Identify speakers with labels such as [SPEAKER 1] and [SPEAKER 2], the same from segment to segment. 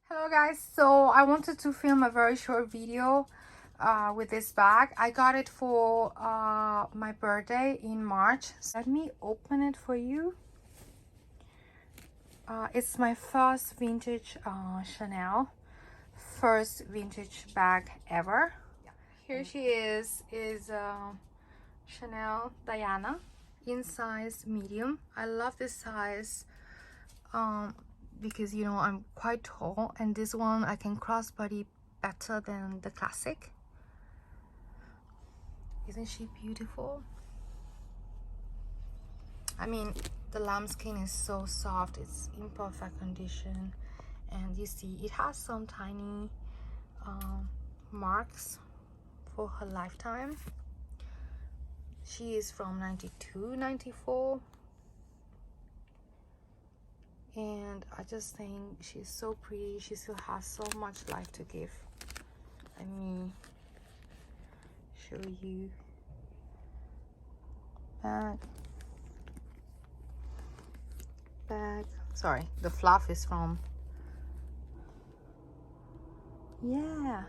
[SPEAKER 1] Hello guys, so I wanted to film a very short video with this bag. I got it for my birthday in March. So let me open it for you. It's my first vintage Chanel, first vintage bag ever. Here she is Chanel Diana in size medium. I love this size because I'm quite tall, and this one I can crossbody better than the classic. Isn't she beautiful? I mean, the lambskin is so soft, it's in perfect condition, and you see it has some tiny marks for her lifetime. She is from 92, 94, and I just think she's so pretty. She still has so much life to give. Let me show you bag. Sorry, the fluff is from, yeah,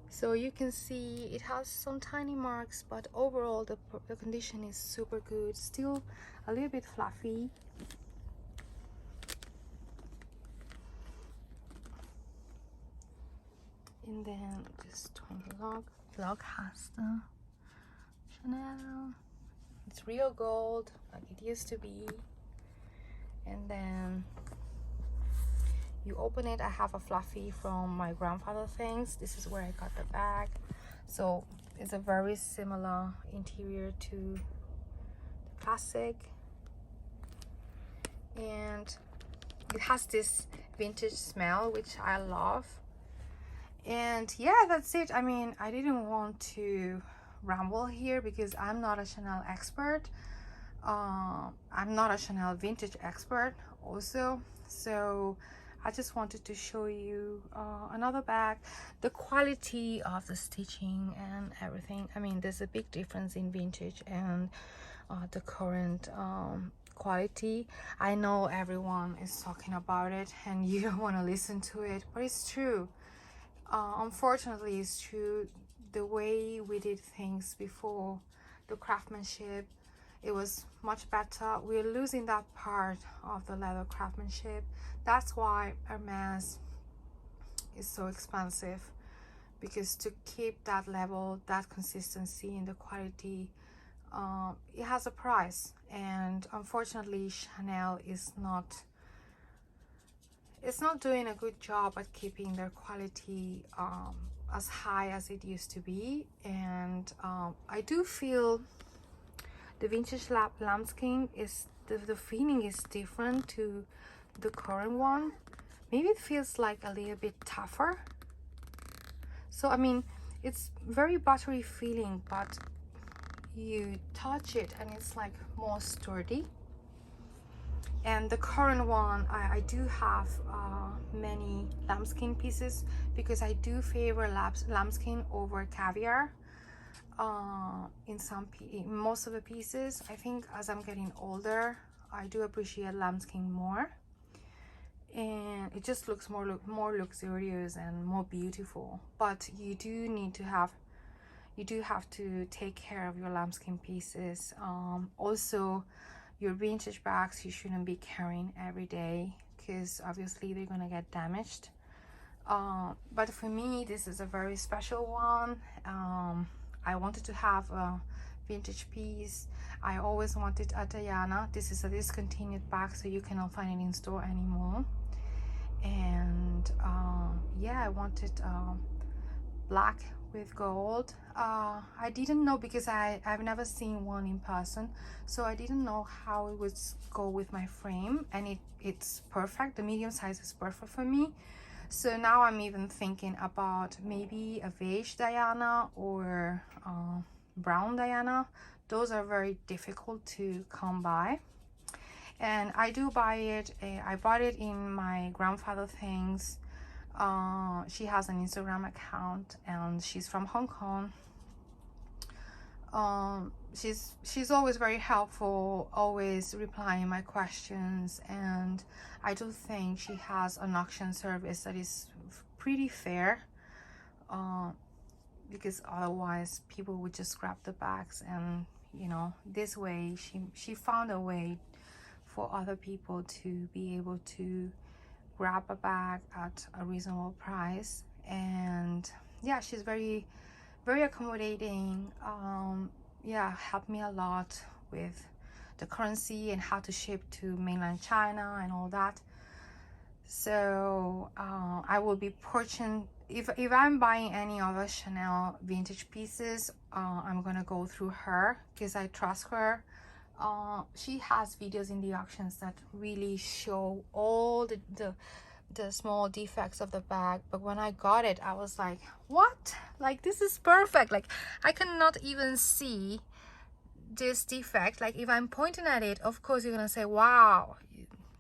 [SPEAKER 1] so you can see it has some tiny marks, but overall the condition is super good. Still a little bit fluffy. And then this tiny log has the Chanel. It's real gold like it used to be. And then you open it. I have a fluffy from My Grandfather Things. This is where I got the bag. So it's a very similar interior to the classic, and it has this vintage smell, which I love. And yeah, that's it. I mean, I didn't want to ramble here because I'm not a Chanel expert. I'm not a Chanel vintage expert also, so I just wanted to show you another bag. The quality of the stitching and everything, I mean, there's a big difference in vintage and the current quality. I know everyone is talking about it and you don't want to listen to it, but it's true. Unfortunately, it's true. The way we did things before, the craftsmanship, it was much better. We're losing that part of the leather craftsmanship. That's why Hermes is so expensive, because to keep that level, that consistency in the quality, it has a price. And unfortunately, Chanel is not, it's not doing a good job at keeping their quality as high as it used to be. And I do feel the vintage lambskin is, the feeling is different to the current one. Maybe it feels like a little bit tougher. So I mean, it's very buttery feeling, but you touch it and it's like more sturdy. And the current one, I do have many lambskin pieces because I do favor lambskin over caviar. In most of the pieces, I think as I'm getting older, I do appreciate lambskin more, and it just looks more luxurious and more beautiful. But you do have to take care of your lambskin pieces. Also, your vintage bags you shouldn't be carrying every day because obviously they're gonna get damaged. But for me, this is a very special one. I wanted to have a vintage piece. I always wanted a Diana. This is a discontinued bag, so you cannot find it in store anymore. And yeah, I wanted black with gold. I didn't know because I've never seen one in person, so I didn't know how it would go with my frame, and it's perfect. The medium size is perfect for me. So now I'm even thinking about maybe a beige Diana or brown Diana. Those are very difficult to come by, and I do buy it. I bought it in My Grandfather Things. She has an Instagram account and she's from Hong Kong. she's always very helpful, always replying my questions, and I do think she has an auction service that is pretty fair, because otherwise people would just grab the bags, and you know, this way she found a way for other people to be able to grab a bag at a reasonable price. And yeah, she's very accommodating. Yeah, helped me a lot with the currency and how to ship to mainland China and all that. So I will be purchasing, if I'm buying any other Chanel vintage pieces, I'm gonna go through her because I trust her. She has videos in the auctions that really show all the small defects of the bag, but when I got it, I was like, what? Like, this is perfect. Like, I cannot even see this defect. Like, if I'm pointing at it, of course you're gonna say, wow,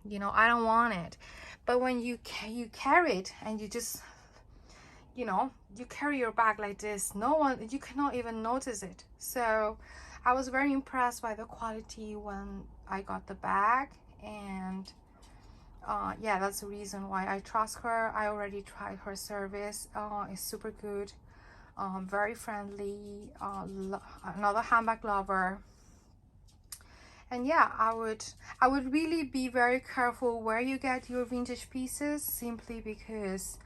[SPEAKER 1] you know, I don't want it. But when you carry it and you just, you know, you carry your bag like this, you cannot even notice it. So I was very impressed by the quality when I got the bag, and yeah, that's the reason why I trust her. I already tried her service. It's super good, very friendly, another handbag lover. And yeah, I would really be very careful where you get your vintage pieces, simply because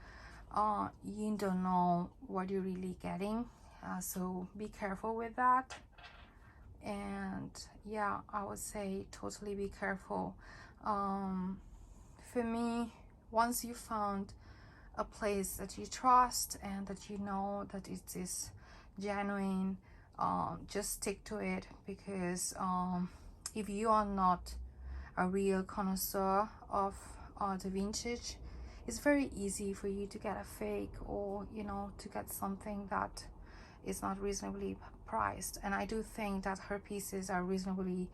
[SPEAKER 1] you don't know what you're really getting, so be careful with that. And yeah, I would say totally be careful. For me, once you found a place that you trust and that you know that it is genuine, just stick to it, because if you are not a real connoisseur of the vintage, it's very easy for you to get a fake, or you know, to get something that is not reasonably priced. And I do think that her pieces are reasonably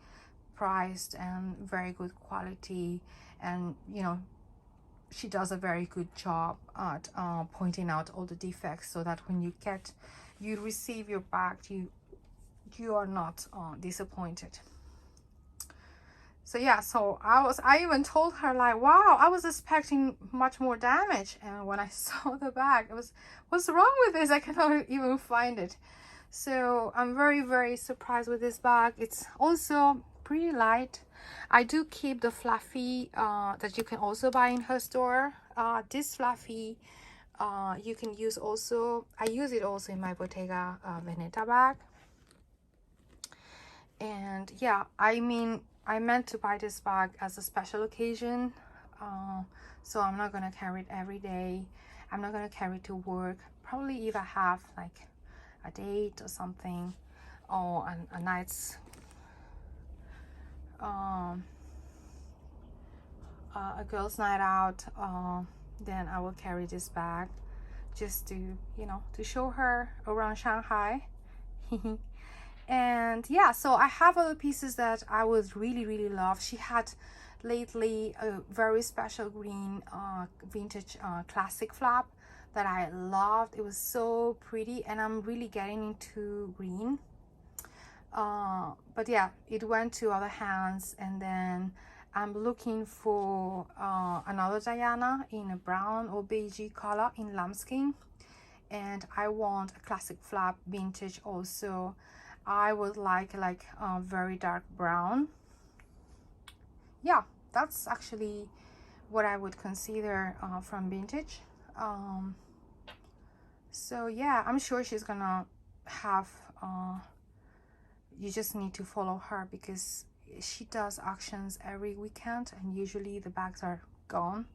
[SPEAKER 1] priced and very good quality, and you know, she does a very good job at pointing out all the defects, so that when you receive your bag, you are not disappointed. So yeah, so I even told her, like, wow, I was expecting much more damage, and when I saw the bag, it was, what's wrong with this? I cannot even find it. So I'm very surprised with this bag. It's also pretty light. I do keep the fluffy that you can also buy in her store. This fluffy you can use also, I use it also in my Bottega Veneta bag. And yeah, I mean, I meant to buy this bag as a special occasion, so I'm not gonna carry it every day. I'm not gonna carry it to work. Probably if I have like a date or something, or a night's a girl's night out, then I will carry this bag just to, you know, to show her around Shanghai. And yeah, so I have other pieces that I would really love. She had lately a very special green vintage classic flap that I loved. It was so pretty, and I'm really getting into green, but yeah, it went to other hands. And then I'm looking for another Diana in a brown or beigey color in lambskin, and I want a classic flap vintage also. I would like very dark brown. Yeah, that's actually what I would consider from vintage. So yeah, I'm sure she's gonna have you just need to follow her, because she does auctions every weekend, and usually the bags are gone.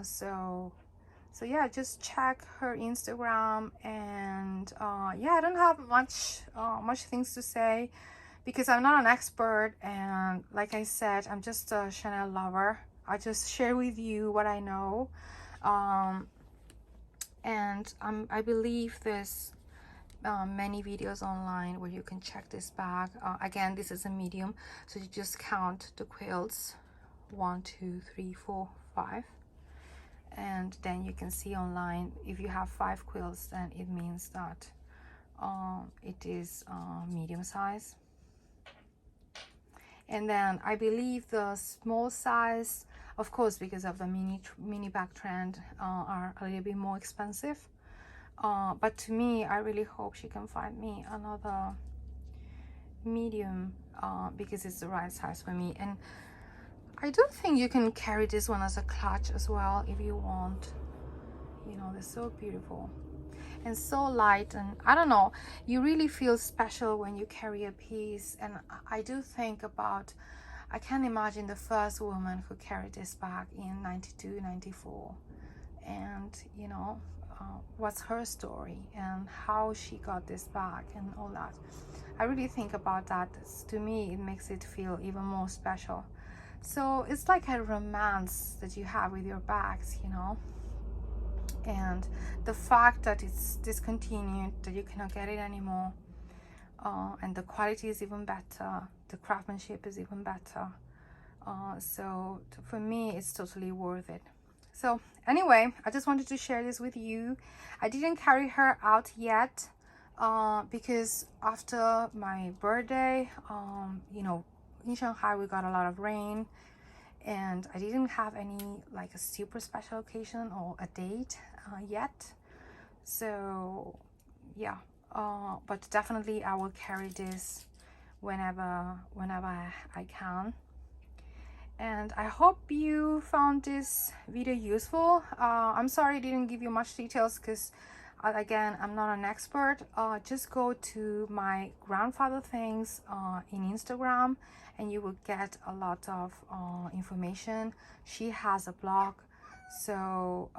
[SPEAKER 1] So yeah, just check her Instagram. And yeah, I don't have much things to say, because I'm not an expert, and like I said, I'm just a Chanel lover. I just share with you what I know, and I believe there's many videos online where you can check this bag. Again, this is a medium, so you just count the quills, 1 2 3 4 5, and then you can see online if you have 5 quills, then it means that it is medium size. And then I believe the small size, of course, because of the mini bag trend, are a little bit more expensive. But to me, I really hope she can find me another medium, because it's the right size for me. And I do think you can carry this one as a clutch as well if you want. You know, they're so beautiful and so light, and I don't know, you really feel special when you carry a piece. And I do think about, I can imagine the first woman who carried this bag in 92, 94, and you know, what's her story and how she got this bag and all that. I really think about that. To me, it makes it feel even more special. So it's like a romance that you have with your bags, you know. And the fact that it's discontinued, that you cannot get it anymore, and the quality is even better, the craftsmanship is even better, so for me it's totally worth it. So anyway, I just wanted to share this with you. I didn't carry her out yet, because after my birthday, you know, in Shanghai we got a lot of rain, and I didn't have any like a super special occasion or a date yet. So yeah, but definitely I will carry this whenever I can. And I hope you found this video useful. I'm sorry I didn't give you much details because again, I'm not an expert. Just go to my grandfather things in Instagram and you will get a lot of information. She has a blog, so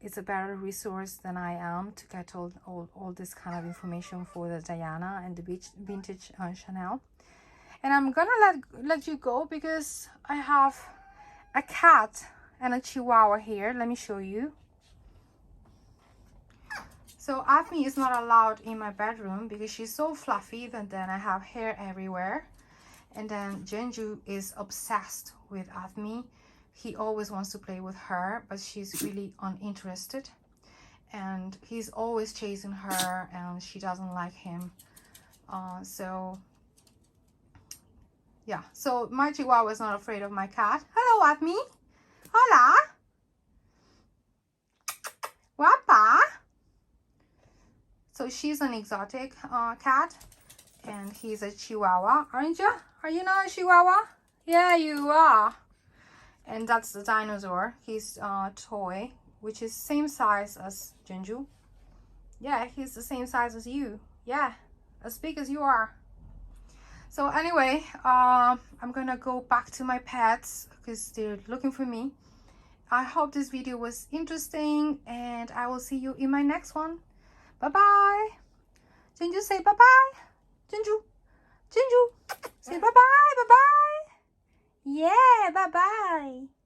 [SPEAKER 1] it's a better resource than I am to get all this kind of information for the Diana and the vintage Chanel. And I'm gonna let you go because I have a cat and a chihuahua here. Let me show you. So Afmi is not allowed in my bedroom because she's so fluffy, and then I have hair everywhere. And then Genju is obsessed with Afmi. He always wants to play with her, but she's really uninterested. And he's always chasing her and she doesn't like him. So yeah, so my chihuahua is not afraid of my cat. Hello, Afmi. Hola. Guapa. So she's an exotic cat, and he's a chihuahua, aren't you? Are you not a chihuahua? Yeah, you are. And that's the dinosaur. He's toy, which is same size as Genju. Yeah, he's the same size as you. Yeah, as big as you are. So anyway, I'm gonna go back to my pets because they're looking for me. I hope this video was interesting, and I will see you in my next one. Bye bye. Genju, say bye bye. Genju, Genju, say bye bye. Bye bye. Yeah, bye bye.